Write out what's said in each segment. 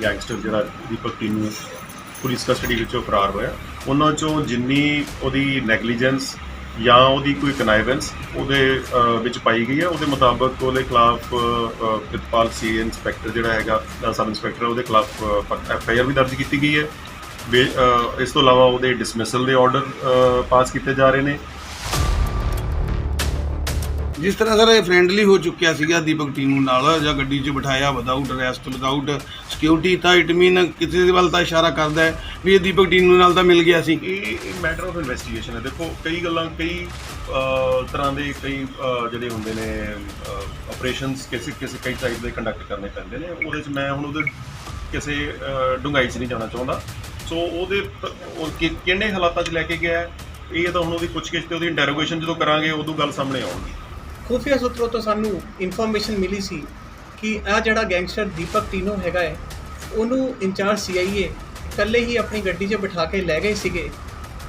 Gangster ਜਿਹੜਾ ਦੀਪਕ ਟੀਨੂ police custody ਵਿੱਚੋਂ ਫਰਾਰ ਹੋਇਆ, ਉਹਨਾਂ 'ਚੋਂ ਜਿੰਨੀ ਉਹਦੀ ਨੈਗਲੀਜੈਂਸ ਜਾਂ ਉਹਦੀ ਕੋਈ ਕਨਾਈਵੈਂਸ ਉਹਦੇ ਵਿੱਚ ਪਾਈ ਗਈ ਹੈ, ਉਹਦੇ ਮੁਤਾਬਕ ਉਹਦੇ ਖਿਲਾਫ ਪ੍ਰਿਤਪਾਲ ਸੀ ਇੰਸਪੈਕਟਰ ਜਿਹੜਾ ਹੈਗਾ ਸਬ ਇੰਸਪੈਕਟਰ, ਉਹਦੇ ਖਿਲਾਫ FIR ਵੀ ਦਰਜ ਕੀਤੀ ਗਈ ਹੈ। ਇਸ ਤੋਂ ਇਲਾਵਾ ਉਹਦੇ ਡਿਸਮਿਸਲ ਦੇ ਆਰਡਰ ਪਾਸ ਕੀਤੇ ਜਾ ਰਹੇ ਨੇ। जिस तरह सर फ्रेंडली हो चुकिया सीगा दीपक टीनू नाल ਜਾਂ ਗੱਡੀ 'ਚ ਬਿਠਾਇਆ ਵਿਦਆਊਟ ਅਰੈਸਟ ਵਿਦਆਊਟ ਸਿਕਿਉਰਿਟੀ ਤਾਂ ਇਟ ਮੀਨ ਕਿਸੇ ਦੇ ਵੱਲ ਤਾਂ ਇਸ਼ਾਰਾ ਕਰਦਾ ਹੈ ਵੀ ਇਹ ਦੀਪਕ ਟੀਨੂ ਨਾਲ ਤਾਂ ਮਿਲ ਗਿਆ ਸੀ। ਇਹ ਮੈਟਰ ਆਫ ਇਨਵੈਸਟੀਗੇਸ਼ਨ ਹੈ। ਦੇਖੋ ਕਈ ਗੱਲਾਂ ਕਈ ਤਰ੍ਹਾਂ ਦੇ ਕਈ ਜਿਹੜੇ ਹੁੰਦੇ ਨੇ ਆਪਰੇਸ਼ਨਸ ਕਿਸੇ ਕਈ ਟਾਈਪ ਦੇ ਕੰਡਕਟ ਕਰਨੇ ਪੈਂਦੇ ਨੇ। ਉਹਦੇ 'ਚ ਮੈਂ ਹੁਣ ਉਹਦੇ ਕਿਸੇ ਡੂੰਘਾਈ 'ਚ ਨਹੀਂ ਜਾਣਾ ਚਾਹੁੰਦਾ। ਸੋ ਉਹਦੇ ਕਿਹੜੇ ਹਾਲਾਤਾਂ 'ਚ ਲੈ ਕੇ ਗਿਆ ਇਹ ਤਾਂ ਹੁਣ ਉਹਦੀ ਪੁੱਛਗਿੱਛ ਤੇ ਉਹਦੀ ਇੰਟਰੋਗੇਸ਼ਨ ਜਦੋਂ ਕਰਾਂਗੇ ਉਦੋਂ ਗੱਲ ਸਾਹਮਣੇ ਆਉਣਗੀ। ਖੁਫੀਆ ਸੂਤਰੋਂ ਤੋਂ ਸਾਨੂੰ ਇਨਫੋਰਮੇਸ਼ਨ ਮਿਲੀ ਸੀ ਕਿ ਇਹ ਜਿਹੜਾ ਗੈਂਗਸਟਰ ਦੀਪਕ ਟੀਨੂ ਹੈਗਾ ਹੈ ਉਹਨੂੰ ਇੰਚਾਰਜ CIA ਇਕੱਲੇ ਹੀ ਆਪਣੀ ਗੱਡੀ 'ਚ ਬਿਠਾ ਕੇ ਲੈ ਗਏ ਸੀਗੇ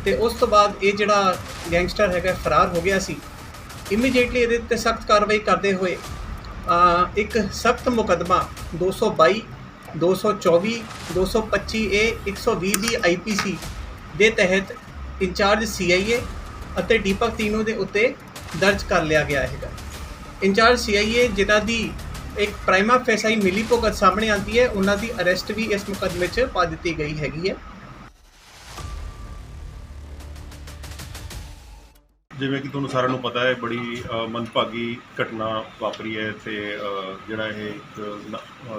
ਤੇ ਉਸ ਤੋਂ ਬਾਅਦ ਇਹ ਜਿਹੜਾ ਗੈਂਗਸਟਰ ਹੈਗਾ ਫਰਾਰ ਹੋ ਗਿਆ ਸੀ। ਇਮੀਡੀਏਟਲੀ ਇਹਦੇ ਉੱਤੇ ਸਖਤ ਕਾਰਵਾਈ ਕਰਦੇ ਹੋਏ ਇੱਕ ਸਖਤ ਮੁਕੱਦਮਾ 222 224 225A 120B IPC ਦੇ ਤਹਿਤ ਇੰਚਾਰਜ CIA ਅਤੇ ਦੀਪਕ ਟੀਨੂ ਦੇ ਉੱਤੇ ਦਰਜ ਕਰ ਲਿਆ ਗਿਆ ਹੈਗਾ। ਇੰਚਾਰਜ CIA ਜਿਨ੍ਹਾਂ ਦੀ ਇੱਕ ਪ੍ਰਾਈਮਾ ਫੇਸਾਈ ਮਿਲੀ ਭੁਗਤ ਸਾਹਮਣੇ ਆਉਂਦੀ ਹੈ, ਉਹਨਾਂ ਦੀ ਅਰੈਸਟ ਵੀ ਇਸ ਮੁਕੱਦਮੇ 'ਚ ਪਾ ਦਿੱਤੀ ਗਈ ਹੈਗੀ ਹੈ। ਜਿਵੇਂ ਕਿ ਤੁਹਾਨੂੰ ਸਾਰਿਆਂ ਨੂੰ ਪਤਾ ਹੈ, ਬੜੀ ਮੰਦਭਾਗੀ ਘਟਨਾ ਵਾਪਰੀ ਹੈ ਇੱਥੇ। ਜਿਹੜਾ ਇਹ ਇੱਕ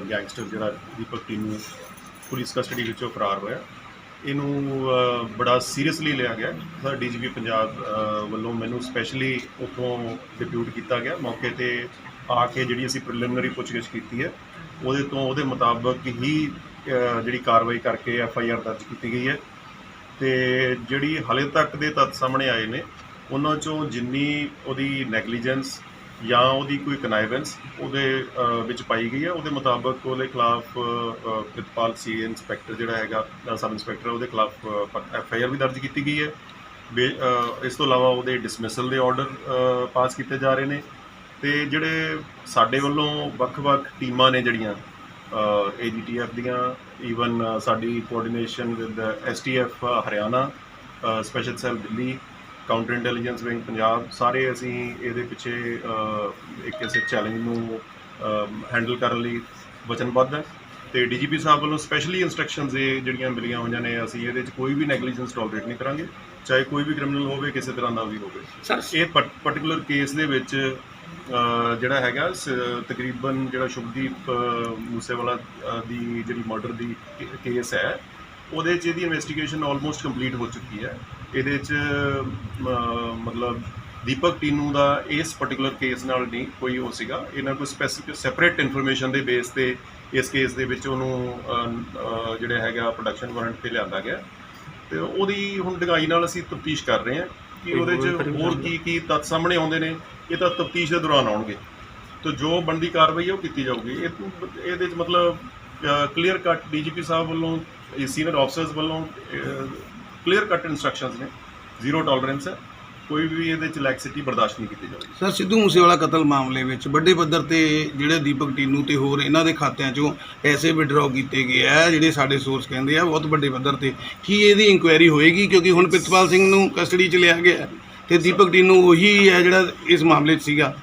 ਗੈਂਗਸਟਰ ਜਿਹੜਾ ਦੀਪਕ ਟੀਨੂ ਪੁਲਿਸ ਕਸਟਡੀ ਵਿੱਚੋਂ ਫਰਾਰ ਹੋਇਆ, ਇਹਨੂੰ ਬੜਾ ਸੀਰੀਅਸਲੀ ਲਿਆ ਗਿਆ। ਸਾਡਾ DGP ਪੰਜਾਬ ਵੱਲੋਂ ਮੈਨੂੰ ਸਪੈਸ਼ਲੀ ਉੱਥੋਂ ਡਿਪਿਊਟ ਕੀਤਾ ਗਿਆ। ਮੌਕੇ 'ਤੇ ਆ ਕੇ ਜਿਹੜੀ ਅਸੀਂ ਪ੍ਰੀਲਿਮਿਨਰੀ ਪੁੱਛਗਿੱਛ ਕੀਤੀ ਹੈ ਉਹਦੇ ਮੁਤਾਬਕ ਹੀ ਜਿਹੜੀ ਕਾਰਵਾਈ ਕਰਕੇ FIR ਦਰਜ ਕੀਤੀ ਗਈ ਹੈ। ਅਤੇ ਜਿਹੜੀ ਹਾਲੇ ਤੱਕ ਦੇ ਤੱਥ ਸਾਹਮਣੇ ਆਏ ਨੇ ਉਹਨਾਂ 'ਚੋਂ ਜਿੰਨੀ ਉਹਦੀ ਨੈਗਲੀਜੈਂਸ ਜਾਂ ਉਹਦੀ ਕੋਈ ਕਨਾਈਵੈਂਸ ਉਹਦੇ ਵਿੱਚ ਪਾਈ ਗਈ ਹੈ, ਉਹਦੇ ਮੁਤਾਬਕ ਉਹਦੇ ਖਿਲਾਫ ਪ੍ਰਿਤਪਾਲ ਸੀ ਇੰਸਪੈਕਟਰ ਜਿਹੜਾ ਹੈਗਾ ਸਬ ਇੰਸਪੈਕਟਰ, ਉਹਦੇ ਖਿਲਾਫ FIR ਵੀ ਦਰਜ ਕੀਤੀ ਗਈ ਹੈ। ਇਸ ਤੋਂ ਇਲਾਵਾ ਉਹਦੇ ਡਿਸਮਿਸਲ ਦੇ ਆਰਡਰ ਪਾਸ ਕੀਤੇ ਜਾ ਰਹੇ ਨੇ। ਅਤੇ ਜਿਹੜੇ ਸਾਡੇ ਵੱਲੋਂ ਵੱਖ-ਵੱਖ ਟੀਮਾਂ ਨੇ ਜਿਹੜੀਆਂ AGTF ਦੀਆਂ, ਈਵਨ ਸਾਡੀ coordination with STF Haryana, special cell Delhi, counter intelligence wing Punjab, ਸਾਰੇ ਅਸੀਂ ਇਹਦੇ ਪਿੱਛੇ ਇੱਕ ਇਸ ਚੈਲੰਜ ਨੂੰ ਹੈਂਡਲ ਕਰਨ ਲਈ ਵਚਨਬੱਧ ਹੈ। ਅਤੇ DGP ਸਾਹਿਬ ਵੱਲੋਂ ਸਪੈਸ਼ਲੀ ਇੰਸਟਰਕਸ਼ਨਸ ਇਹ ਜਿਹੜੀਆਂ ਮਿਲੀਆਂ ਹੋਈਆਂ ਨੇ, ਅਸੀਂ ਇਹਦੇ 'ਚ ਕੋਈ ਵੀ ਨੈਗਲੀਜੈਂਸ ਟੋਲਰੇਟ ਨਹੀਂ ਕਰਾਂਗੇ, ਚਾਹੇ ਕੋਈ ਵੀ ਕ੍ਰਿਮੀਨਲ ਹੋਵੇ, ਕਿਸੇ ਤਰ੍ਹਾਂ ਦਾ ਵੀ ਹੋਵੇ। ਇਹ ਪਰਟੀਕੂਲਰ ਕੇਸ ਦੇ ਵਿੱਚ ਜਿਹੜਾ ਹੈਗਾ ਤਕਰੀਬਨ ਜਿਹੜਾ ਸ਼ੁਭਦੀਪ ਮੂਸੇਵਾਲਾ ਦੀ ਜਿਹੜੀ ਮਰਡਰ ਦੀ ਕੇਸ ਹੈ, ਉਹਦੇ 'ਚ ਇਹਦੀ ਇਨਵੈਸਟੀਗੇਸ਼ਨ ਆਲਮੋਸਟ ਕੰਪਲੀਟ ਹੋ ਚੁੱਕੀ ਹੈ। ਇਹਦੇ 'ਚ ਮਤਲਬ ਦੀਪਕ ਟੀਨੂ ਦਾ ਇਸ ਪਰਟੀਕੂਲਰ ਕੇਸ ਨਾਲ ਨਹੀਂ ਕੋਈ ਹੋ ਸੀਗਾ। ਇਹਨਾਂ ਕੋਈ ਸਪੈਸੀਫਿਕ ਸੈਪਰੇਟ ਇਨਫੋਰਮੇਸ਼ਨ ਦੇ ਬੇਸ 'ਤੇ ਇਸ ਕੇਸ ਦੇ ਵਿੱਚ ਉਹਨੂੰ ਜਿਹੜਾ ਹੈਗਾ ਪ੍ਰੋਡਕਸ਼ਨ ਵਾਰੰਟ 'ਤੇ ਲਿਆਂਦਾ ਗਿਆ ਅਤੇ ਉਹਦੀ ਹੁਣ ਡੂੰਘਾਈ ਨਾਲ ਅਸੀਂ ਤਫਤੀਸ਼ ਕਰ ਰਹੇ ਹਾਂ ਕਿ ਉਹਦੇ 'ਚ ਹੋਰ ਕੀ ਤੱਥ ਸਾਹਮਣੇ ਆਉਂਦੇ ਨੇ। ਇਹ ਤਾਂ ਤਫਤੀਸ਼ ਦੇ ਦੌਰਾਨ ਆਉਣਗੇ ਤਾਂ ਜੋ ਬਣਦੀ ਕਾਰਵਾਈ ਉਹ ਕੀਤੀ ਜਾਊਗੀ। ਇਹਦੇ 'ਚ ਮਤਲਬ ਕਲੀਅਰ ਕੱਟ DGP ਸਾਹਿਬ ਵੱਲੋਂ, ਸੀਨੀਅਰ ਆਫਿਸਰਸ ਵੱਲੋਂ ਕਲੀਅਰ ਕੱਟ ਇੰਸਟਰਕਸ਼ਨਸ ਨੇ, ਜ਼ੀਰੋ ਟੋਲਰੈਂਸ ਹੈ, ਕੋਈ ਵੀ ਇਹਦੇ 'ਚ ਲੈਕਸਿਟੀ ਬਰਦਾਸ਼ਤ ਨਹੀਂ ਕੀਤੀ ਜਾਵੇਗੀ। ਸਰ ਸਿੱਧੂ ਮੂਸੇਵਾਲਾ ਕਤਲ ਮਾਮਲੇ ਵਿੱਚ ਵੱਡੇ ਪੱਧਰ ਤੇ ਜਿਹੜੇ ਦੀਪਕ ਟੀਨੂ ਤੇ ਹੋਰ ਇਹਨਾਂ ਦੇ ਖਾਤਿਆਂ 'ਚੋਂ ਪੈਸੇ ਵਿਡਰਾਅ ਕੀਤੇ ਗਏ ਆ, ਜਿਹੜੇ ਸਾਡੇ ਸੋਰਸ ਕਹਿੰਦੇ ਆ ਬਹੁਤ ਵੱਡੇ ਪੱਧਰ ਤੇ, ਕੀ ਇਹਦੀ ਇਨਕੁਆਇਰੀ ਹੋਏਗੀ? ਕਿਉਂਕਿ ਹੁਣ ਪ੍ਰਿਤਪਾਲ ਸਿੰਘ ਨੂੰ ਕਸਟਡੀ 'ਚ ਲਿਆ ਗਿਆ ਤੇ ਦੀਪਕ ਟੀਨੂ ਉਹੀ ਹੈ ਜਿਹੜਾ ਇਸ ਮਾਮਲੇ 'ਚ ਸੀਗਾ।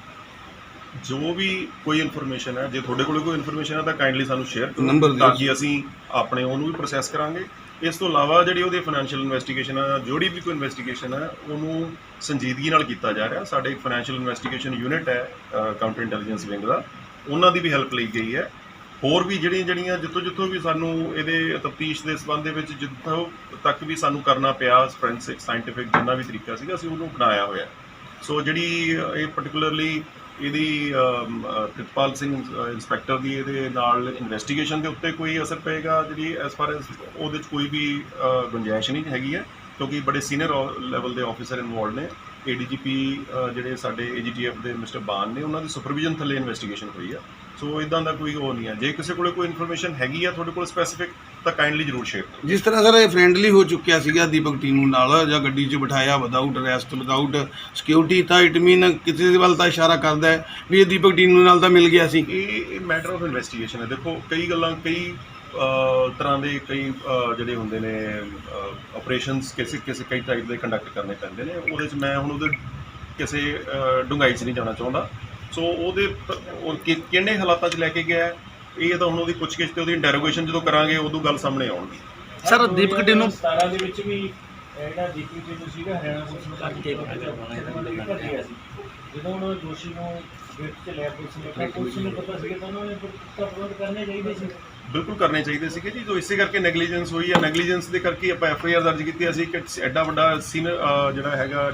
ਜੋ ਵੀ ਕੋਈ ਇਨਫੋਰਮੇਸ਼ਨ ਹੈ, ਜੇ ਤੁਹਾਡੇ ਕੋਲ ਕੋਈ ਇਨਫੋਰਮੇਸ਼ਨ ਹੈ ਤਾਂ ਕਾਈਂਡਲੀ ਸਾਨੂੰ ਸ਼ੇਅਰ ਕਰੋ ਨੰਬਰ ਤਾਂ ਕਿ ਅਸੀਂ ਆਪਣੇ ਉਹਨੂੰ ਵੀ ਪ੍ਰੋਸੈਸ ਕਰਾਂਗੇ। ਇਸ ਤੋਂ ਇਲਾਵਾ ਜਿਹੜੀ ਉਹਦੀ ਫਾਈਨੈਂਸ਼ੀਅਲ ਇਨਵੈਸਟੀਗੇਸ਼ਨ ਹੈ, ਜਿਹੜੀ ਵੀ ਕੋਈ ਇਨਵੈਸਟੀਗੇਸ਼ਨ ਹੈ, ਉਹਨੂੰ ਸੰਜੀਦਗੀ ਨਾਲ ਕੀਤਾ ਜਾ ਰਿਹਾ। ਸਾਡੇ ਇੱਕ ਫਾਈਨੈਂਸ਼ੀਅਲ ਇਨਵੈਸਟੀਗੇਸ਼ਨ ਯੂਨਿਟ ਹੈ ਕਾਊਂਟਰ ਇੰਟੈਲੀਜੈਂਸ ਵਿੰਗ ਦਾ, ਉਹਨਾਂ ਦੀ ਵੀ ਹੈਲਪ ਲਈ ਗਈ ਹੈ। ਹੋਰ ਵੀ ਜਿਹੜੀਆਂ ਜਿੱਥੋਂ ਵੀ ਸਾਨੂੰ ਇਹਦੇ ਤਫਤੀਸ਼ ਦੇ ਸੰਬੰਧ ਦੇ ਵਿੱਚ ਜਿੱਥੋਂ ਤੱਕ ਵੀ ਸਾਨੂੰ ਕਰਨਾ ਪਿਆ, ਫੋਰੈਂਸਿਕ ਸਾਇੰਟੀਫਿਕ ਜਿੰਨਾ ਵੀ ਤਰੀਕਾ ਸੀਗਾ, ਅਸੀਂ ਉਹਨੂੰ ਅਪਣਾਇਆ ਹੋਇਆ। ਸੋ ਜਿਹੜੀ ਇਹ ਪਰਟੀਕੁਲਰਲੀ ਇਹਦੀ ਪ੍ਰਿਤਪਾਲ ਸਿੰਘ ਇੰਸਪੈਕਟਰ ਦੀ ਇਹਦੇ ਨਾਲ ਇਨਵੈਸਟੀਗੇਸ਼ਨ ਦੇ ਉੱਤੇ ਕੋਈ ਅਸਰ ਪਏਗਾ, ਜਿਹੜੀ ਐਸ ਫਾਰ ਐਸ ਉਹਦੇ 'ਚ ਕੋਈ ਵੀ ਗੁੰਜਾਇਸ਼ ਨਹੀਂ ਹੈਗੀ ਹੈ, ਕਿਉਂਕਿ ਬੜੇ ਸੀਨੀਅਰ ਲੈਵਲ ਦੇ ਆਫਿਸਰ ਇਨਵੋਲਡ ਨੇ। ADGP ਜਿਹੜੇ ਸਾਡੇ AGTF ਦੇ ਮਿਸਟਰ ਬਾਨ ਨੇ, ਉਹਨਾਂ ਦੀ ਸੁਪਰਵਿਜ਼ਨ ਥੱਲੇ ਇਨਵੈਸਟੀਗੇਸ਼ਨ ਹੋਈ ਆ। ਸੋ ਇਦਾਂ ਦਾ ਕੋਈ ਉਹ ਨਹੀਂ ਹੈ। ਜੇ ਕਿਸੇ ਕੋਲ ਕੋਈ ਇਨਫੋਰਮੇਸ਼ਨ ਹੈਗੀ ਆ ਤੁਹਾਡੇ ਕੋਲ ਸਪੈਸੀਫਿਕ, ਤਾਂ ਕਾਈਂਡਲੀ ਜ਼ਰੂਰ ਸ਼ੇਅਰ ਕਰੋ। ਜਿਸ ਤਰ੍ਹਾਂ ਸਰ ਫਰੈਂਡਲੀ ਹੋ ਚੁੱਕਿਆ ਸੀਗਾ ਦੀਪਕ ਟੀਨੂ ਨਾਲ ਜਾਂ ਗੱਡੀ 'ਚ ਬਿਠਾਇਆ ਵਿਦਆਊਟ ਅਰੈਸਟ ਵਿਦਆਊਟ ਸਿਕਿਉਰਿਟੀ ਤਾਂ ਇਟ ਮੀਨ ਕਿਸੇ ਦੇ ਵੱਲ ਤਾਂ ਇਸ਼ਾਰਾ ਕਰਦਾ ਹੈ ਵੀ ਇਹ ਦੀਪਕ ਟੀਨੂ ਨਾਲ ਤਾਂ ਮਿਲ ਗਿਆ ਸੀ। ਇਹ ਮੈਟਰ ਆਫ ਇਨਵੈਸਟੀਗੇਸ਼ਨ ਹੈ। ਦੇਖੋ ਕਈ ਗੱਲਾਂ ਕਈ ਤਰ੍ਹਾਂ ਦੇ ਕਈ ਜਿਹੜੇ ਹੁੰਦੇ ਨੇ ਆਪਰੇਸ਼ਨਸ ਕਿਸੇ ਕਈ ਟਾਈਪ ਦੇ ਕੰਡਕਟ ਕਰਨੇ ਪੈਂਦੇ ਨੇ। ਉਹਦੇ 'ਚ ਮੈਂ ਹੁਣ ਉਹਦੇ ਕਿਸੇ ਡੂੰਘਾਈ 'ਚ ਨਹੀਂ ਜਾਣਾ ਚਾਹੁੰਦਾ। ਸੋ ਉਹਦੇ ਕਿਹੜੇ ਹਾਲਾਤਾਂ 'ਚ ਲੈ ਕੇ ਗਿਆ ਇਹ ਤਾਂ ਹੁਣ ਉਹਦੀ ਪੁੱਛਗਿੱਛ ਤੇ ਉਹਦੀ ਇੰਟਰੋਗੇਸ਼ਨ ਜਦੋਂ ਕਰਾਂਗੇ ਉਦੋਂ ਗੱਲ ਸਾਹਮਣੇ ਆਉਣਗੀ। ਸਰ ਦੀਪਕ ਢਿੱਲੋਂ 17 ਦੇ ਵਿੱਚ ਵੀ ਜਿਹੜਾ ਦੀਪਕ ਢਿੱਲੋਂ ਸੀਗਾ ਹਰਿਆਣਾ ਪੁਲਿਸ ਨੂੰ ਕੱਢ ਕੇ ਭੱਜਿਆ ਸੀ। ਜਦੋਂ ਉਹਨਾਂ ਦੋਸ਼ੀ ਨੂੰ ਗ੍ਰਿਫਤ 'ਚ ਲਿਆ ਪੁਲਿਸ ਨੂੰ ਪਤਾ ਸੀਗਾ ਤਾਂ ਉਹਨਾਂ ਨੇ ਪ੍ਰਬੰਧ ਕਰਨੇ ਚਾਹੀਦੇ ਸੀ। ਬਿਲਕੁਲ ਕਰਨੇ ਚਾਹੀਦੇ ਸੀਗੇ ਜੀ। ਜੋ ਇਸੇ ਕਰਕੇ ਨੈਗਲੀਜੈਂਸ ਹੋਈ ਹੈ, ਨੈਗਲੀਜੈਂਸ ਦੇ ਕਰਕੇ ਆਪਾਂ FIR ਦਰਜ ਕੀਤੀ। ਅਸੀਂ ਕਿ ਐਡਾ ਵੱਡਾ ਸੀਨੀਅਰ ਜਿਹੜਾ ਹੈਗਾ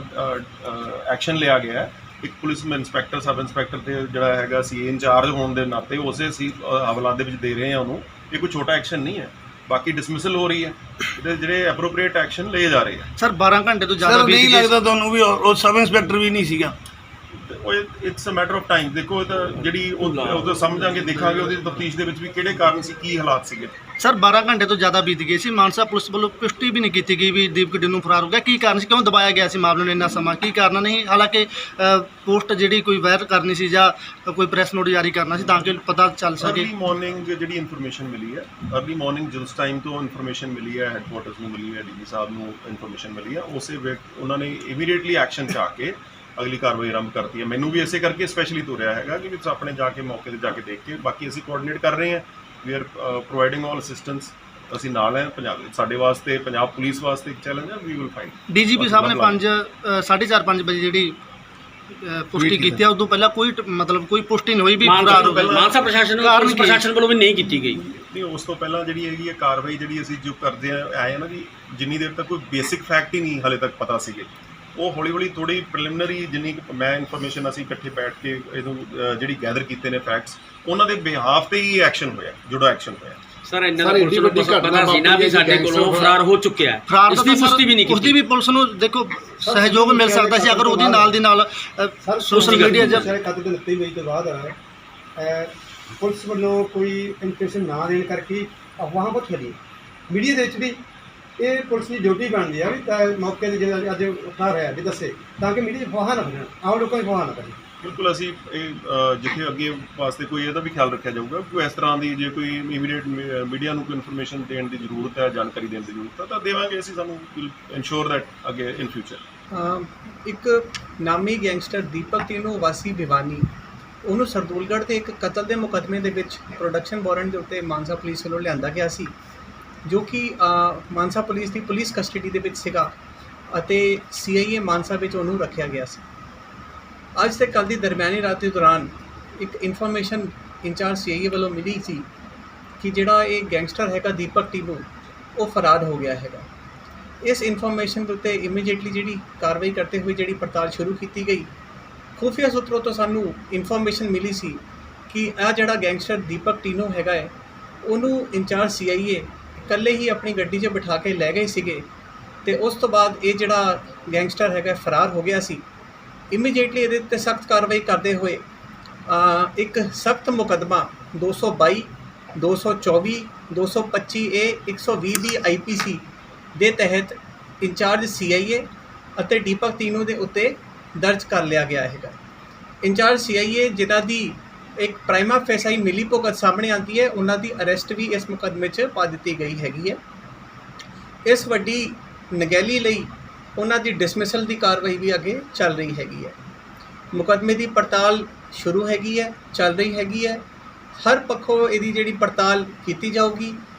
ਐਕਸ਼ਨ ਲਿਆ ਗਿਆ ਹੈ। ਇੱਕ ਪੁਲਿਸ ਇੰਸਪੈਕਟਰ ਸਬ ਇੰਸਪੈਕਟਰ ਤੇ ਜਿਹੜਾ ਹੈਗਾ ਸੀ ਇੰਚਾਰਜ ਹੋਣ ਦੇ ਨਾਤੇ ਉਸੇ ਸੀ ਹਵਾਲਾਤ ਦੇ ਵਿੱਚ ਦੇ ਰਹੇ ਹਾਂ ਉਹਨੂੰ। ਇਹ ਕੋਈ ਛੋਟਾ ਐਕਸ਼ਨ ਨਹੀਂ ਹੈ। ਬਾਕੀ ਡਿਸਮਿਸਲ ਹੋ ਰਹੀ ਹੈ, ਇਹਦੇ ਜਿਹੜੇ ਐਪਰੋਪ੍ਰੀਏਟ ਐਕਸ਼ਨ ਲਏ ਜਾ ਰਹੇ ਆ। ਸਰ 12 ਘੰਟੇ ਤੋਂ ਜ਼ਿਆਦਾ ਨਹੀਂ ਲੱਗਦਾ ਤੁਹਾਨੂੰ ਵੀ ਉਹ ਸਬ ਇੰਸਪੈਕਟਰ ਵੀ ਨਹੀਂ ਸੀਗਾ? It's a matter of time. ਦੇਖੋ ਇਹ ਤਾਂ ਜਿਹੜੀ ਉਹ ਤਾਂ ਸਮਝਾਂਗੇ, ਦੇਖਾਂਗੇ ਉਹਦੀ ਤਫਤੀਸ਼ ਦੇ ਵਿੱਚ ਵੀ ਕਿਹੜੇ ਕਾਰਨ ਸੀ, ਕੀ ਹਾਲਾਤ ਸੀਗੇ। ਸਰ 12 ਘੰਟੇ ਤੋਂ ਜ਼ਿਆਦਾ ਬੀਤ ਗਏ ਸੀ, ਮਾਨਸਾ ਪੁਲਿਸ ਵੱਲੋਂ ਪੁਸ਼ਟੀ ਵੀ ਨਹੀਂ ਕੀਤੀ ਗਈ ਵੀ ਦੀਪਕ ਢਿੱਲੋਂ ਫਰਾਰ ਹੋ ਗਿਆ। ਕੀ ਕਾਰਨ ਸੀ, ਕਿਉਂ ਦਬਾਇਆ ਗਿਆ ਸੀ ਮਾਮਲੇ ਨੂੰ ਇੰਨਾ ਸਮਾਂ, ਕੀ ਕਾਰਨ ਨਹੀਂ? ਹਾਲਾਂਕਿ ਪੋਸਟ ਜਿਹੜੀ ਕੋਈ ਵਾਇਰਲ ਕਰਨੀ ਸੀ ਜਾਂ ਕੋਈ ਪ੍ਰੈਸ ਨੋਟ ਜਾਰੀ ਕਰਨਾ ਸੀ ਤਾਂ ਕਿ ਪਤਾ ਚੱਲ ਸਕੇ। ਅਰਲੀ ਮਾਰਨਿੰਗ ਜਿਹੜੀ ਇਨਫੋਰਮੇਸ਼ਨ ਮਿਲੀ ਹੈ, ਅਰਲੀ ਮਾਰਨਿੰਗ ਜਿਸ ਟਾਈਮ ਤੋਂ ਇਨਫੋਰਮੇਸ਼ਨ ਮਿਲੀ ਹੈ, ਹੈੱਡਕੁਆਟਰਸ ਨੂੰ ਮਿਲੀ ਹੈ, DG ਸਾਹਿਬ ਨੂੰ ਇਨਫੋਰਮੇਸ਼ਨ ਮਿਲੀ ਹੈ, ਉਸੇ ਵੇਲੇ ਉਹਨਾਂ ਨੇ ਇਮੀਡੀਏਟਲੀ ਐਕਸ਼ਨ 'ਚ ਆ ਕੇ ਅਗਲੀ ਕਾਰਵਾਈ ਆਰੰਭ ਕਰਤੀ ਹੈ। ਮੈਨੂੰ ਵੀ ਇਸੇ ਕਰਕੇ ਸਪੈਸ਼ਲੀ ਤੋਰਿਆ ਹੈਗਾ ਕਿ ਆਪਣੇ ਜਾ ਕੇ ਮੌਕੇ 'ਤੇ ਜਾ ਕੇ ਦੇਖ ਕੇ, ਬਾਕੀ ਅਸੀਂ ਕੋਆਰਡੀਨੇਟ ਕਰ ਰਹੇ ਹਾਂ। We are providing all assistance. ਅਸੀਂ ਨਾਲ ਹੈ। ਪੰਜਾਬ ਸਾਡੇ ਵਾਸਤੇ, ਪੰਜਾਬ ਪੁਲਿਸ ਵਾਸਤੇ ਇੱਕ ਚੈਲੰਜ ਹੈ। We will find. DGP ਸਾਹਿਬ ਨੇ 4:30-5 ਵਜੇ ਜਿਹੜੀ ਪੁਸ਼ਟੀ ਕੀਤੀ ਹੈ, ਉਦੋਂ ਪਹਿਲਾਂ ਕੋਈ ਮਤਲਬ ਕੋਈ ਪੁਸ਼ਟੀ ਨਹੀਂ ਹੋਈ ਵੀ ਫਰਾਰ ਹੋ ਗਿਆ। ਮਾਨਸਾ ਪ੍ਰਸ਼ਾਸਨ ਵੱਲੋਂ ਵੀ ਨਹੀਂ ਕੀਤੀ ਗਈ। ਨਹੀਂ, ਉਸ ਤੋਂ ਪਹਿਲਾਂ ਜਿਹੜੀ ਹੈਗੀ ਹੈ ਕਾਰਵਾਈ ਜਿਹੜੀ ਅਸੀਂ ਜੋ ਕਰਦੇ ਆਏ ਹਾਂ ਨਾ ਜੀ, ਜਿੰਨੀ ਦੇਰ ਤੱਕ ਕੋਈ ਬੇਸਿਕ ਫੈਕਟ ਹੀ ਨਹੀਂ ਹਾਲੇ ਤੱਕ ਪਤਾ ਸੀਗੇ, ਉਹ ਹੌਲੀ ਹੌਲੀ ਥੋੜ੍ਹੀ ਪ੍ਰੀਲਿਮਿਨਰੀ ਜਿੰਨੀ ਮੈਂ ਇਨਫੋਰਮੇਸ਼ਨ ਅਸੀਂ ਇਕੱਠੇ ਬੈਠ ਕੇ ਇਹਨੂੰ ਜਿਹੜੀ ਗੈਦਰ ਕੀਤੇ ਨੇ ਫੈਕਟਸ, ਉਹਨਾਂ ਦੇ ਬਿਹਾਫ ਤੇ ਹੀ ਐਕਸ਼ਨ ਹੋਇਆ, ਜੁੜਾ ਐਕਸ਼ਨ ਹੋਇਆ। ਸਰ ਇਹਨਾਂ ਦਾ ਪੁਲਿਸ ਨੂੰ ਪਤਾ ਸੀ ਨਾ ਵੀ ਸਾਡੇ ਕੋਲੋਂ ਫਰਾਰ ਹੋ ਚੁੱਕਿਆ ਹੈ, ਇਸ ਦੀ ਪੁਸ਼ਟੀ ਵੀ ਨਹੀਂ ਕੀਤੀ। ਉਸਦੀ ਵੀ ਪੁਲਿਸ ਨੂੰ ਦੇਖੋ ਸਹਿਯੋਗ ਮਿਲ ਸਕਦਾ ਸੀ ਅਗਰ ਉਹਦੀ ਨਾਲ ਦੀ ਨਾਲ ਸੋਸ਼ਲ ਮੀਡੀਆ ਜਦ ਕਤਲ ਦੇ ਦਿੱਤੀ ਗਈ ਤੋਂ ਬਾਅਦ ਪੁਲਿਸ ਵੱਲੋਂ ਕੋਈ ਇਨਫੋਰਮੇਸ਼ਨ ਨਾ ਦੇਣ ਕਰਕੇ ਅਫਵਾਹਾਂ ਬਹੁਤ ਫੈਲੀਆਂ ਮੀਡੀਆ ਦੇ ਵਿੱਚ ਵੀ। ਇਹ ਪੁਲਿਸ ਦੀ ਡਿਊਟੀ ਬਣਦੀ ਆ ਵੀ ਤਾਂ ਮੌਕੇ 'ਤੇ ਜਿਹੜਾ ਅੱਜ ਉਠਾ ਰਿਹਾ ਵੀ ਦੱਸੇ ਤਾਂ ਕਿ ਮੀਡੀਆ ਅਫਵਾਹਾਂ ਨਾ ਫੈਲਣ, ਆਮ ਲੋਕਾਂ ਦੀ ਅਫਵਾਹ ਨਾ ਫੈਲੇ। ਬਿਲਕੁਲ ਅਸੀਂ ਇਹ ਜਿੱਥੇ ਅੱਗੇ ਵਾਸਤੇ ਕੋਈ ਇਹਦਾ ਵੀ ਖਿਆਲ ਰੱਖਿਆ ਜਾਊਗਾ ਕਿ ਇਸ ਤਰ੍ਹਾਂ ਦੀ ਜੇ ਕੋਈ ਇਮੀਡੀਏਟ ਮੀਡੀਆ ਨੂੰ ਕੋਈ ਇਨਫੋਰਮੇਸ਼ਨ ਦੇਣ ਦੀ ਜ਼ਰੂਰਤ ਹੈ, ਜਾਣਕਾਰੀ ਦੇਣ ਦੀ ਜ਼ਰੂਰਤ ਹੈ ਤਾਂ ਦੇਵਾਂਗੇ ਅਸੀਂ। ਸਾਨੂੰ ਵਿਲ ਇਨਸ਼ੋਰ ਦੈਟ ਅੱਗੇ ਇਨ ਫਿਊਚਰ। ਇੱਕ ਨਾਮੀ ਗੈਂਗਸਟਰ ਦੀਪਕ ਢਿੱਲੋਂ ਵਾਸੀ ਭਿਵਾਨੀ, ਉਹਨੂੰ ਸਰਦੂਲਗੜ੍ਹ ਦੇ ਇੱਕ ਕਤਲ ਦੇ ਮੁਕੱਦਮੇ ਦੇ ਵਿੱਚ ਪ੍ਰੋਡਕਸ਼ਨ ਵਾਰੰਟ ਦੇ ਉੱਤੇ ਮਾਨਸਾ ਪੁਲਿਸ ਵੱਲੋਂ ਲਿਆਂਦਾ ਗਿਆ ਸੀ, ਜੋ ਕਿ ਮਾਨਸਾ ਪੁਲਿਸ ਦੀ ਪੁਲਿਸ ਕਸਟਡੀ ਦੇ ਵਿੱਚ ਸੀਗਾ ਅਤੇ CIA ਮਾਨਸਾ ਵਿੱਚ ਉਹਨੂੰ ਰੱਖਿਆ ਗਿਆ ਸੀ। ਅੱਜ ਤੇ ਕੱਲ੍ਹ ਦੀ ਦਰਮਿਆਨੀ ਰਾਤ ਦੇ ਦੌਰਾਨ ਇੱਕ ਇਨਫੋਰਮੇਸ਼ਨ ਇੰਚਾਰਜ CIA ਵੱਲੋਂ ਮਿਲੀ ਸੀ ਕਿ ਜਿਹੜਾ ਇਹ ਗੈਂਗਸਟਰ ਹੈਗਾ ਦੀਪਕ ਢਿੱਲੋਂ, ਉਹ ਫਰਾਰ ਹੋ ਗਿਆ ਹੈਗਾ। ਇਸ ਇਨਫੋਰਮੇਸ਼ਨ ਦੇ ਉੱਤੇ ਇਮੀਡੀਏਟਲੀ ਜਿਹੜੀ ਕਾਰਵਾਈ ਕਰਦੇ ਹੋਏ ਜਿਹੜੀ ਪੜਤਾਲ ਸ਼ੁਰੂ ਕੀਤੀ ਗਈ। ਖੁਫੀਆ ਸੂਤਰਾਂ ਤੋਂ ਸਾਨੂੰ ਇਨਫੋਰਮੇਸ਼ਨ ਮਿਲੀ ਸੀ ਕਿ ਇਹ ਜਿਹੜਾ ਗੈਂਗਸਟਰ ਦੀਪਕ ਢਿੱਲੋਂ ਹੈਗਾ ਹੈ, ਉਹਨੂੰ ਇੰਚਾਰਜ CIA ਇਕੱਲੇ ਹੀ ਆਪਣੀ ਗੱਡੀ 'ਚ ਬਿਠਾ ਕੇ ਲੈ ਗਏ ਸੀਗੇ ਅਤੇ ਉਸ ਤੋਂ ਬਾਅਦ ਇਹ ਜਿਹੜਾ ਗੈਂਗਸਟਰ ਹੈਗਾ ਫਰਾਰ ਹੋ ਗਿਆ ਸੀ। ਇਮੀਡੀਏਟਲੀ ਇਹਦੇ ਉੱਤੇ ਸਖਤ ਕਾਰਵਾਈ ਕਰਦੇ ਹੋਏ ਇੱਕ ਸਖਤ ਮੁਕੱਦਮਾ 222, 224, 225A, 120B IPC ਦੇ ਤਹਿਤ ਇੰਚਾਰਜ CIA ਅਤੇ ਦੀਪਕ ਢਿੱਲੋਂ ਦੇ ਉੱਤੇ ਦਰਜ ਕਰ ਲਿਆ ਗਿਆ ਹੈਗਾ। ਇੰਚਾਰਜ CIA ਜਿਨ੍ਹਾਂ ਦੀ ਇੱਕ ਪ੍ਰਾਈਮਾ ਫੇਸਾਈ ਮਿਲੀ ਭੁਗਤ ਸਾਹਮਣੇ ਆਉਂਦੀ ਹੈ, ਉਹਨਾਂ ਦੀ ਅਰੈਸਟ ਵੀ ਇਸ ਮੁਕੱਦਮੇ 'ਚ ਪਾ ਦਿੱਤੀ ਗਈ ਹੈਗੀ ਹੈ। ਇਸ ਵੱਡੀ ਨਗੈਲੀ ਲਈ ਉਹਨਾਂ ਦੀ ਡਿਸਮਿਸਲ ਦੀ ਕਾਰਵਾਈ ਵੀ ਅੱਗੇ ਚੱਲ ਰਹੀ ਹੈਗੀ ਹੈ। ਮੁਕੱਦਮੇ ਦੀ ਪੜਤਾਲ ਸ਼ੁਰੂ ਹੈਗੀ ਹੈ, ਚੱਲ ਰਹੀ ਹੈਗੀ ਹੈ। ਹਰ ਪੱਖੋਂ ਇਹਦੀ ਜਿਹੜੀ ਪੜਤਾਲ ਕੀਤੀ ਜਾਊਗੀ।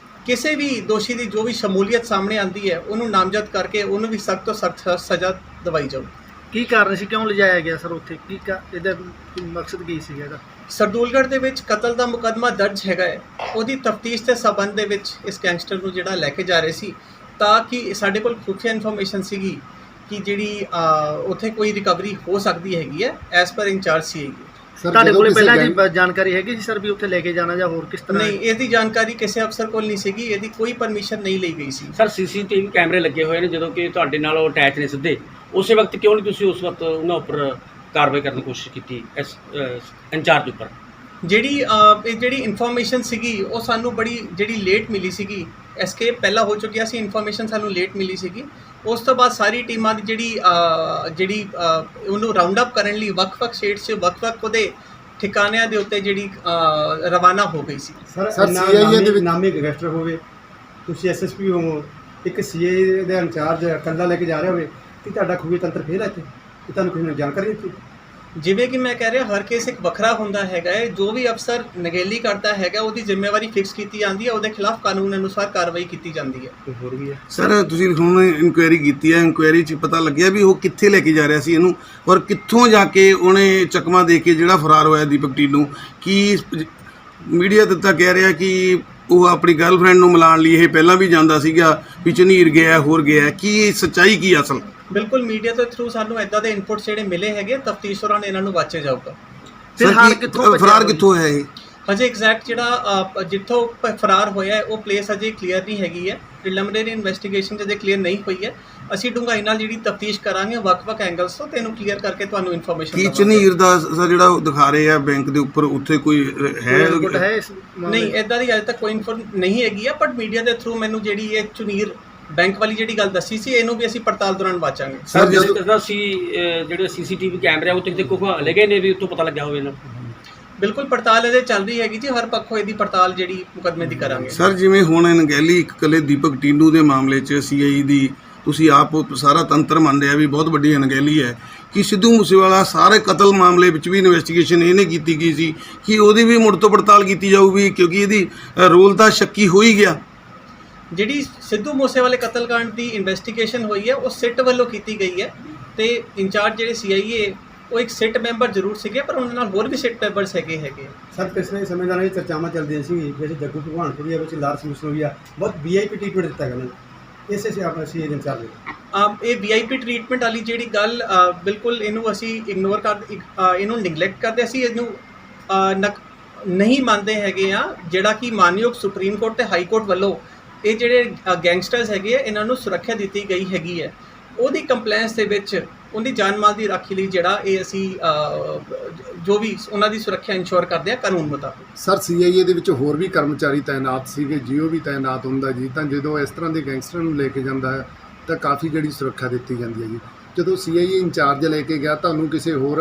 ਕਿਸੇ ਵੀ ਦੋਸ਼ੀ ਦੀ ਜੋ ਵੀ ਸ਼ਮੂਲੀਅਤ ਸਾਹਮਣੇ ਆਉਂਦੀ ਹੈ, ਉਹਨੂੰ ਨਾਮਜ਼ਦ ਕਰਕੇ ਉਹਨੂੰ ਵੀ ਸਖਤ ਤੋਂ ਸਖਤ ਸਜ਼ਾ ਦਿਵਾਈ ਜਾਊਗੀ। ਕੀ ਕਾਰਨ ਸੀ, ਕਿਉਂ ਲਿਜਾਇਆ ਗਿਆ ਸਰ ਉੱਥੇ, ਇਹਦਾ ਮਕਸਦ ਕੀ ਸੀ ਇਹਦਾ? ਸਰਦੂਲਗੜ੍ਹ ਦੇ ਵਿੱਚ ਕਤਲ ਦਾ ਮੁਕੱਦਮਾ ਦਰਜ ਹੈਗਾ ਹੈ, ਉਹਦੀ ਤਫਤੀਸ਼ ਦੇ ਸੰਬੰਧ ਦੇ ਵਿੱਚ ਇਸ ਗੈਂਗਸਟਰ ਨੂੰ ਜਿਹੜਾ ਲੈ ਕੇ ਜਾ ਰਹੇ ਸੀ, ਤਾਂ ਕਿ ਸਾਡੇ ਕੋਲ ਖੁਫੀਆ ਇਨਫੋਰਮੇਸ਼ਨ ਸੀਗੀ ਕਿ ਜਿਹੜੀ ਉੱਥੇ ਕੋਈ ਰਿਕਵਰੀ ਹੋ ਸਕਦੀ ਹੈਗੀ ਹੈ ਐਸ ਪਰ ਇੰਚਾਰਜ CIA। ਤੁਹਾਡੇ ਕੋਲ ਪਹਿਲਾਂ ਜੀ ਜਾਣਕਾਰੀ ਹੈਗੀ ਜੀ ਸਰ ਵੀ ਉੱਥੇ ਲੈ ਕੇ ਜਾਣਾ ਜਾਂ ਹੋਰ ਕਿਸ ਤਰ੍ਹਾਂ? ਨਹੀਂ, ਇਹਦੀ ਜਾਣਕਾਰੀ ਕਿਸੇ ਅਫਸਰ ਕੋਲ ਨਹੀਂ ਸੀਗੀ, ਇਹਦੀ ਕੋਈ ਪਰਮਿਸ਼ਨ ਨਹੀਂ ਲਈ ਗਈ ਸੀ। ਸਰ CCTV ਕੈਮਰੇ ਲੱਗੇ ਹੋਏ ਨੇ ਜਦੋਂ ਕਿ ਤੁਹਾਡੇ ਨਾਲ ਉਹ ਅਟੈਚ ਨੇ ਸਿੱਧੇ, ਉਸੇ ਵਕਤ ਕਿਉਂ ਨਹੀਂ ਤੁਸੀਂ ਉਸ ਵਕਤ ਉਹਨਾਂ ਉੱਪਰ ਕਾਰਵਾਈ ਕਰਨ ਦੀ ਕੋਸ਼ਿਸ਼ ਕੀਤੀ ਇਸ ਇੰਚਾਰਜ ਉੱਪਰ? ਜਿਹੜੀ ਇਨਫੋਰਮੇਸ਼ਨ ਸੀਗੀ ਉਹ ਸਾਨੂੰ ਬੜੀ ਜਿਹੜੀ ਲੇਟ ਮਿਲੀ ਸੀਗੀ। ਐਸਕੇਪ ਪਹਿਲਾਂ ਹੋ ਚੁੱਕਿਆ ਸੀ, ਇਨਫੋਰਮੇਸ਼ਨ ਸਾਨੂੰ ਲੇਟ ਮਿਲੀ ਸੀਗੀ। ਉਸ ਤੋਂ ਬਾਅਦ ਸਾਰੀ ਟੀਮਾਂ ਦੀ ਜਿਹੜੀ ਉਹਨੂੰ ਰਾਉਂਡ ਅਪ ਕਰਨ ਲਈ ਵੱਖ-ਵੱਖ ਸਟੇਟਸ 'ਚ ਵੱਖ-ਵੱਖ ਉਹਦੇ ਠਿਕਾਣਿਆਂ ਦੇ ਉੱਤੇ ਜਿਹੜੀ ਰਵਾਨਾ ਹੋ ਗਈ ਸੀ। ਸਰ CIA ਦੇ ਵਿੱਚ ਨਾਮੀ ਗੈਂਗਸਟਰ ਹੋਵੇ, ਤੁਸੀਂ SSP ਹੋਵੋ, ਇੱਕ CIA ਦਾ ਇੰਚਾਰਜ ਇਕੱਲਾ ਲੈ ਕੇ ਜਾ ਰਿਹਾ ਹੋਵੇ, ਕਿ ਤੁਹਾਡਾ ਖੂਬੀ ਤੰਤਰ ਫੇਲ ਹੈ ਇੱਥੇ, ਕਿ ਤੁਹਾਨੂੰ ਕਿਸੇ ਨੇ ਜਾਣਕਾਰੀ ਦਿੱਤੀ? ਜਿਵੇਂ ਕਿ ਮੈਂ ਕਹਿ ਰਿਹਾ, ਹਰ ਕੇਸ ਇੱਕ ਵੱਖਰਾ ਹੁੰਦਾ ਹੈਗਾ ਹੈ। ਜੋ ਵੀ ਅਫਸਰ ਨਗੇਲੀ ਕਰਦਾ ਹੈਗਾ ਉਹਦੀ ਜ਼ਿੰਮੇਵਾਰੀ ਫਿਕਸ ਕੀਤੀ ਜਾਂਦੀ ਹੈ, ਉਹਦੇ ਖਿਲਾਫ ਕਾਨੂੰਨ ਅਨੁਸਾਰ ਕਾਰਵਾਈ ਕੀਤੀ ਜਾਂਦੀ ਹੈ। ਕੋਈ ਹੋਰ ਵੀ ਹੈ ਸਰ ਤੁਸੀਂ ਹੁਣ ਇਨਕੁਆਇਰੀ ਕੀਤੀ ਹੈ, ਇਨਕੁਆਇਰੀ 'ਚ ਪਤਾ ਲੱਗਿਆ ਵੀ ਉਹ ਕਿੱਥੇ ਲੈ ਕੇ ਜਾ ਰਿਹਾ ਸੀ ਇਹਨੂੰ, ਔਰ ਕਿੱਥੋਂ ਜਾ ਕੇ ਉਹਨੇ ਚਕਮਾ ਦੇ ਕੇ ਜਿਹੜਾ ਫਰਾਰ ਹੋਇਆ ਦੀਪਕ ਟੀਨੂ, ਕੀ ਮੀਡੀਆ ਤੇ ਤਾਂ ਕਹਿ ਰਿਹਾ ਕਿ ਉਹ ਆਪਣੀ ਗਰਲਫ੍ਰੈਂਡ ਨੂੰ ਮਿਲਾਉਣ ਲਈ ਇਹ ਪਹਿਲਾਂ ਵੀ ਜਾਂਦਾ ਸੀਗਾ, ਵੀ ਝਨੀਰ ਗਿਆ ਹੋਰ ਗਿਆ, ਕੀ ਸੱਚਾਈ ਕੀ ਅਸਲ? ਬਿਲਕੁਲ ਮੀਡੀਆ ਦੇ ਥਰੂ ਸਾਨੂੰ ਇਦਾਂ ਦੇ ਇਨਪੁਟਸ ਜਿਹੜੇ ਮਿਲੇ ਹੈਗੇ, ਤਫਤੀਸ਼ ਦੌਰਾਨ ਇਹਨਾਂ ਨੂੰ ਵਾਚਿਆ ਜਾਊਗਾ। ਫਰਾਰ ਕਿੱਥੋਂ ਹੈ ਇਹ? ਹਜੇ ਐਗਜ਼ੈਕਟ ਜਿਹੜਾ ਜਿੱਥੋਂ ਫਰਾਰ ਹੋਇਆ ਹੈ ਉਹ ਪਲੇਸ ਅਜੇ ਕਲੀਅਰ ਨਹੀਂ ਹੈਗੀ ਹੈ। ਪ੍ਰੀਲਿਮਿਨਰੀ ਇਨਵੈਸਟੀਗੇਸ਼ਨ ਅਜੇ ਕਲੀਅਰ ਨਹੀਂ ਹੋਈ ਹੈ। ਅਸੀਂ ਡੂੰਘਾਈ ਨਾਲ ਜਿਹੜੀ ਤਫਤੀਸ਼ ਕਰਾਂਗੇ ਵੱਖ-ਵੱਖ ਐਂਗਲਸ ਤੋਂ, ਤੇ ਇਹਨੂੰ ਕਲੀਅਰ ਕਰਕੇ ਤੁਹਾਨੂੰ ਇਨਫੋਰਮੇਸ਼ਨ ਕੀ ਝਨੀਰ ਦਾ ਸਰ ਜਿਹੜਾ ਉਹ ਦਿਖਾ ਰਹੇ ਆ ਬੈਂਕ ਦੇ ਉੱਪਰ, ਉੱਥੇ ਕੋਈ ਹੈ? ਨਹੀਂ, ਇਦਾਂ ਦੀ ਅਜੇ ਤੱਕ ਕੋਈ ਇਨਫੋਰਮ ਨਹੀਂ ਹੈਗੀ ਆ, ਬਟ ਮੀਡੀਆ ਦੇ ਥਰੂ ਮੈਨੂੰ ਜਿਹੜੀ ਇਹ ਝੁਨੀਰ ਬੈਂਕ ਵਾਲੀ ਜਿਹੜੀ ਗੱਲ ਦੱਸੀ ਸੀ, ਇਹਨੂੰ ਵੀ ਅਸੀਂ ਪੜਤਾਲ ਦੌਰਾਨ ਵਾਚਾਂਗੇ। ਸਰ ਜਦੋਂ ਜਿਹੜੇ CCTV ਕੈਮਰੇ ਉਹ ਤੇ ਕੋਈ ਹਲੇ ਗਏ ਨੇ ਵੀ ਉੱਥੋਂ ਪਤਾ ਲੱਗਿਆ ਹੋਵੇ ਇਹਨਾਂ? ਬਿਲਕੁਲ ਪੜਤਾਲ ਇਹਦੇ ਚੱਲ ਰਹੀ ਹੈਗੀ ਜੀ, ਹਰ ਪੱਖੋਂ ਇਹਦੀ ਪੜਤਾਲ ਜਿਹੜੀ ਮੁਕੱਦਮੇ ਦੀ ਕਰਾਂਗੇ। ਸਰ ਜਿਵੇਂ ਹੁਣ ਅਣਗਹਿਲੀ ਇੱਕ ਇਕੱਲੇ ਦੀਪਕ ਟੀਨੂ ਦੇ ਮਾਮਲੇ 'ਚ CI ਦੀ ਤੁਸੀਂ ਆਪ ਸਾਰਾ ਤੰਤਰ ਮੰਨਦੇ ਆ ਵੀ ਬਹੁਤ ਵੱਡੀ ਅਣਗਹਿਲੀ ਹੈ, ਕਿ ਸਿੱਧੂ ਮੂਸੇਵਾਲਾ ਸਾਰੇ ਕਤਲ ਮਾਮਲੇ ਵਿੱਚ ਵੀ ਇਨਵੈਸਟੀਗੇਸ਼ਨ ਇਹਨੇ ਕੀਤੀ ਗਈ ਸੀ, ਕਿ ਉਹਦੀ ਵੀ ਮੁੜ ਤੋਂ ਪੜਤਾਲ ਕੀਤੀ ਜਾਊਗੀ, ਕਿਉਂਕਿ ਇਹਦੀ ਰੋਲ ਤਾਂ ਸ਼ੱਕੀ ਹੋ ਹੀ ਗਿਆ। ਜਿਹੜੀ ਸਿੱਧੂ ਮੂਸੇਵਾਲੇ ਕਤਲकांड ਦੀ ਇਨਵੈਸਟੀਗੇਸ਼ਨ ਹੋਈ ਹੈ ਉਹ ਸਿੱਟ ਵੱਲੋਂ ਕੀਤੀ ਗਈ ਹੈ, ਤੇ ਇੰਚਾਰਜ ਜਿਹੜੇ CIA ਉਹ ਇੱਕ ਸਿੱਟ ਮੈਂਬਰ ਜ਼ਰੂਰ ਸੀਗੇ, ਪਰ ਉਹਨਾਂ ਨਾਲ ਹੋਰ ਵੀ ਸਿੱਟ ਮੈਂਬਰਸ ਹੈਗੇ। ਸਰ ਪਿਛਲੇ ਸਮੇਂ ਦੌਰਾਨ ਇਹ ਚਰਚਾਵਾਂ ਚੱਲਦੀਆਂ ਸੀ ਜਿਹੜੇ ਜੱਗੂ ਭਗਵਾਨਪੁਰੀ ਵਿੱਚ ਲਾਰੈਂਸ ਮਿਸ਼ਨੋਰੀਆ ਬਹੁਤ VIP ਟ੍ਰੀਟਮੈਂਟ ਦਿੱਤਾ ਗਿਆ ਉਹਨਾਂ ਨੂੰ, ਇਸੇ ਸੇ ਆਪਣਾ CIA ਦੇ ਇੰਚਾਰਜ ਇਹ VIP ਟ੍ਰੀਟਮੈਂਟ ਵਾਲੀ ਜਿਹੜੀ ਗੱਲ ਬਿਲਕੁਲ ਇਹਨੂੰ ਅਸੀਂ ਇਗਨੋਰ ਇਹਨੂੰ ਨਿਗਲੈਕਟ ਕਰਦੇ, ਅਸੀਂ ਇਹਨੂੰ ਨਹੀਂ ਮੰਨਦੇ ਹੈਗੇ ਆ। ਜਿਹੜਾ ਕਿ ਮਾਨਯੋਗ ਸੁਪਰੀਮ ਕੋਰਟ ਤੇ ਹਾਈ ਕੋਰਟ ਵੱਲੋਂ ਇਹ ਜਿਹੜੇ ਗੈਂਗਸਟਰਸ ਹੈਗੇ ਆ ਇਹਨਾਂ ਨੂੰ ਸੁਰੱਖਿਆ ਦਿੱਤੀ ਗਈ ਹੈਗੀ ਹੈ, ਉਹਦੀ ਕੰਪਲੇਂਸ ਦੇ ਵਿੱਚ ਉਹਦੀ ਜਾਨ ਮਾਲ ਦੀ ਰਾਖੀ ਲਈ ਜਿਹੜਾ ਇਹ ਅਸੀਂ ਜੋ ਵੀ ਉਹਨਾਂ ਦੀ ਸੁਰੱਖਿਆ ਇੰਸ਼ੋਰ ਕਰਦੇ ਆ ਕਾਨੂੰਨ ਮੁਤਾਬਕ। ਸਰ CIA ਦੇ ਵਿੱਚ ਹੋਰ ਵੀ ਕਰਮਚਾਰੀ ਤਾਇਨਾਤ ਸੀਗੇ, GO ਵੀ ਤਾਇਨਾਤ ਹੁੰਦਾ ਜੀ, ਤਾਂ ਜਦੋਂ ਇਸ ਤਰ੍ਹਾਂ ਦੇ ਗੈਂਗਸਟਰਾਂ ਨੂੰ ਲੈ ਕੇ ਜਾਂਦਾ ਹੈ ਤਾਂ ਕਾਫੀ ਜਿਹੜੀ ਸੁਰੱਖਿਆ ਦਿੱਤੀ ਜਾਂਦੀ ਹੈ ਜੀ। ਜਦੋਂ CIA ਇੰਚਾਰਜ ਲੈ ਕੇ ਗਿਆ, ਤੁਹਾਨੂੰ ਕਿਸੇ ਹੋਰ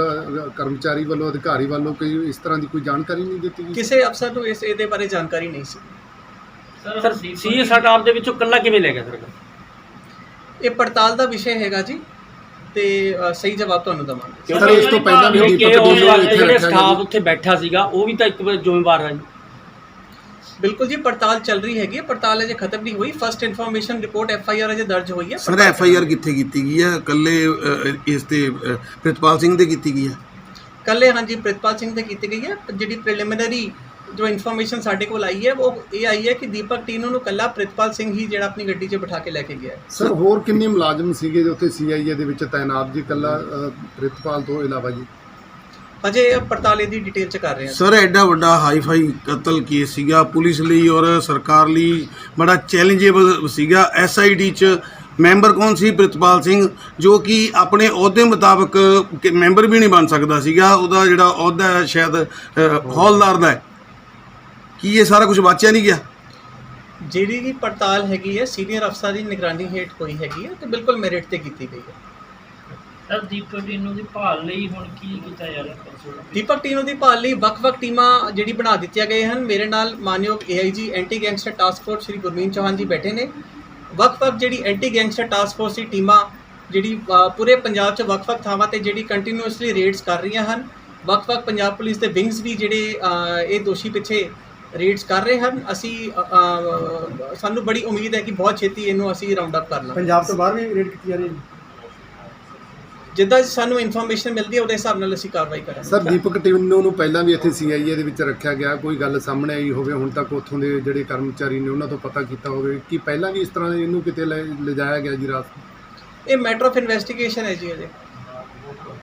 ਕਰਮਚਾਰੀ ਵੱਲੋਂ, ਅਧਿਕਾਰੀ ਵੱਲੋਂ ਕੋਈ ਇਸ ਤਰ੍ਹਾਂ ਦੀ ਕੋਈ ਜਾਣਕਾਰੀ ਨਹੀਂ ਦਿੱਤੀ ਗਈ? ਕਿਸੇ ਅਫਸਰ ਨੂੰ ਇਹਦੇ ਬਾਰੇ ਜਾਣਕਾਰੀ ਨਹੀਂ ਸੀ। ਸਰ CA ਸਟਾਫ ਦੇ ਵਿੱਚੋਂ ਇਕੱਲਾ ਕਿਵੇਂ ਲੈ ਗਿਆ ਸਰ? ਇਹ ਪੜਤਾਲ ਦਾ ਵਿਸ਼ੇ ਹੈਗਾ ਜੀ, ਤੇ ਸਹੀ ਜਵਾਬ ਤੁਹਾਨੂੰ ਦਵਾਂਗੇ। ਸਰ ਇਸ ਤੋਂ ਪਹਿਲਾਂ ਵੀ ਦੀਪਕ ਟੀਨੂ ਇੱਥੇ ਜਿਹੜੇ ਰੱਖਿਆ ਸਟਾਫ ਗਿਆ? ਉੱਥੇ ਬੈਠਾ ਸੀਗਾ ਉਹ ਵੀ ਤਾਂ ਇੱਕ ਜ਼ਿੰਮੇਵਾਰ ਹੈ ਜੀ। ਬਿਲਕੁਲ ਜੀ, ਪੜਤਾਲ ਚੱਲ ਰਹੀ ਹੈਗੀ, ਪੜਤਾਲ ਅਜੇ ਖਤਮ ਨਹੀਂ ਹੋਈ। ਫਸਟ ਇਨਫੋਰਮੇਸ਼ਨ ਰਿਪੋਰਟ FIR ਅਜੇ ਦਰਜ ਹੋਈ ਹੈ। ਸਰ FIR ਕਿੱਥੇ ਕੀਤੀ ਗਈ ਹੈ? ਇਕੱਲੇ ਇਸ ਤੇ ਪ੍ਰਿਤਪਾਲ ਸਿੰਘ ਦੇ ਕੀਤੀ ਗਈ ਹੈ? ਕੱਲੇ ਹਾਂਜੀ ਪ੍ਰਿਤਪਾਲ ਸਿੰਘ ਤੇ ਕੀਤੀ ਗਈ ਹੈ। ਜਿਹੜੀ ਪ੍ਰੀਲਿਮਿਨਰੀ ਜੋ ਇਨਫੋਰਮੇਸ਼ਨ ਸਾਡੇ ਕੋਲ ਆਈ ਹੈ ਉਹ ਇਹ ਆਈ ਹੈ ਕਿ ਦੀਪਕ ਟੀਨੂ ਨੂੰ ਕੱਲਾ ਪ੍ਰਿਤਪਾਲ ਸਿੰਘ ਹੀ ਜਿਹੜਾ ਆਪਣੀ ਗੱਡੀ 'ਚ ਬਿਠਾ ਕੇ ਲੈ ਕੇ ਗਿਆ ਹੈ। ਸਰ ਹੋਰ ਕਿੰਨੇ ਮੁਲਾਜ਼ਮ ਸੀਗੇ ਜੋ ਉੱਥੇ CIA ਦੇ ਵਿੱਚ ਤਾਇਨਾਤ ਜੀ, ਕੱਲਾ ਪ੍ਰਿਤਪਾਲ ਤੋਂ ਇਲਾਵਾ ਜੀ? ਅਜੇ ਪੜਤਾਲ ਇਹਦੀ ਡਿਟੇਲ 'ਚ ਕਰ ਰਹੇ ਹਾਂ। ਸਰ ਐਡਾ ਵੱਡਾ ਹਾਈਫਾਈ ਕਤਲ ਕੇਸ ਸੀਗਾ, ਪੁਲਿਸ ਲਈ ਔਰ ਸਰਕਾਰ ਲਈ ਬੜਾ ਚੈਲੰਜੇਬਲ ਸੀਗਾ। SID 'ਚ ਮੈਂਬਰ ਕੌਣ ਸੀ? ਪ੍ਰਿਤਪਾਲ ਸਿੰਘ, ਜੋ ਕਿ ਆਪਣੇ ਅਹੁਦੇ ਮੁਤਾਬਕ ਮੈਂਬਰ ਵੀ ਨਹੀਂ ਬਣ ਸਕਦਾ ਸੀਗਾ। ਉਹਦਾ ਜਿਹੜਾ ਅਹੁਦਾ ਹੈ ਸ਼ਾਇਦ ਹੌਲਦਾਰ ਦਾ ਹੈ। ਕੀ ਇਹ ਸਾਰਾ ਕੁਝ ਵਾਚਿਆ ਨਹੀਂ ਗਿਆ? ਜਿਹੜੀ ਵੀ ਪੜਤਾਲ ਹੈਗੀ ਹੈ ਸੀਨੀਅਰ ਅਫਸਰ ਦੀ ਨਿਗਰਾਨੀ ਹੇਠ ਹੋਈ ਹੈਗੀ ਹੈ, ਤੇ ਬਿਲਕੁਲ ਮੈਰਿਟ ਤੇ ਕੀਤੀ ਗਈ ਹੈ। ਸਰ ਦੀਪਕ ਟੀਨੂ ਦੀ ਭਾਲ ਲਈ ਹੁਣ ਕੀ ਕੀਤਾ ਜਾ ਰਿਹਾ? ਦੀਪਕ ਟੀਨੂ ਦੀ ਭਾਲ ਲਈ ਵੱਖ-ਵੱਖ ਟੀਮਾਂ ਜਿਹੜੀ ਬਣਾ ਦਿੱਤੀਆਂ ਗਈਆਂ ਹਨ। ਮੇਰੇ ਨਾਲ ਮਾਨਯੋਗ AIG anti gangster task force Shri Gurmeet Chauhan ji ਬੈਠੇ ਨੇ। ਵੱਖ-ਵੱਖ ਜਿਹੜੀ ਐਂਟੀ ਗੈਂਗਸਟਰ ਟਾਸਕ ਫੋਰਸ ਦੀ ਟੀਮਾਂ ਜਿਹੜੀ ਪੂਰੇ ਪੰਜਾਬ 'ਚ ਵੱਖ-ਵੱਖ ਥਾਵਾਂ ਤੇ ਜਿਹੜੀ ਕੰਟੀਨਿਊਸਲੀ ਰੇਡਸ ਕਰ ਰਹੀਆਂ ਹਨ। ਵੱਖ-ਵੱਖ ਪੰਜਾਬ ਪੁਲਿਸ ਦੇ ਵਿੰਗਸ ਵੀ ਜਿਹੜੇ ਇਹ ਦੋਸ਼ੀ ਪਿੱਛੇ ਰੇਡਸ ਕਰ ਰਹੇ ਹਨ। ਅਸੀਂ ਸਾਨੂੰ ਬੜੀ ਉਮੀਦ ਹੈ ਕਿ ਬਹੁਤ ਛੇਤੀ ਇਹਨੂੰ ਅਸੀਂ ਰਾਉਂਡ ਅਪ ਕਰ ਲਾਂਗੇ। ਪੰਜਾਬ ਤੋਂ ਬਾਹਰ ਵੀ ਰੇਡ ਕੀਤੀ ਜਾ ਰਹੀ ਹੈ? ਜਿੱਦਾਂ ਸਾਨੂੰ ਇਨਫੋਰਮੇਸ਼ਨ ਮਿਲਦੀ ਹੈ ਉਹਦੇ ਹਿਸਾਬ ਨਾਲ ਅਸੀਂ ਕਾਰਵਾਈ ਕਰਾਂਗੇ। ਸਰ ਦੀਪਕ ਟੀਨੂ ਨੂੰ ਪਹਿਲਾਂ ਵੀ ਇੱਥੇ CIA ਦੇ ਵਿੱਚ ਰੱਖਿਆ ਗਿਆ, ਕੋਈ ਗੱਲ ਸਾਹਮਣੇ ਆਈ ਹੋਵੇ ਹੁਣ ਤੱਕ ਉੱਥੋਂ ਦੇ ਜਿਹੜੇ ਕਰਮਚਾਰੀ ਨੇ ਉਹਨਾਂ ਤੋਂ ਪਤਾ ਕੀਤਾ ਹੋਵੇ ਕਿ ਪਹਿਲਾਂ ਵੀ ਇਸ ਤਰ੍ਹਾਂ ਇਹਨੂੰ ਕਿਤੇ ਲਿਜਾਇਆ ਗਿਆ ਜੀ ਰਾਤ? ਇਹ ਮੈਟਰ ਆਫ ਇਨਵੈਸਟੀਗੇਸ਼ਨ ਹੈ ਜੀ ਅਜੇ।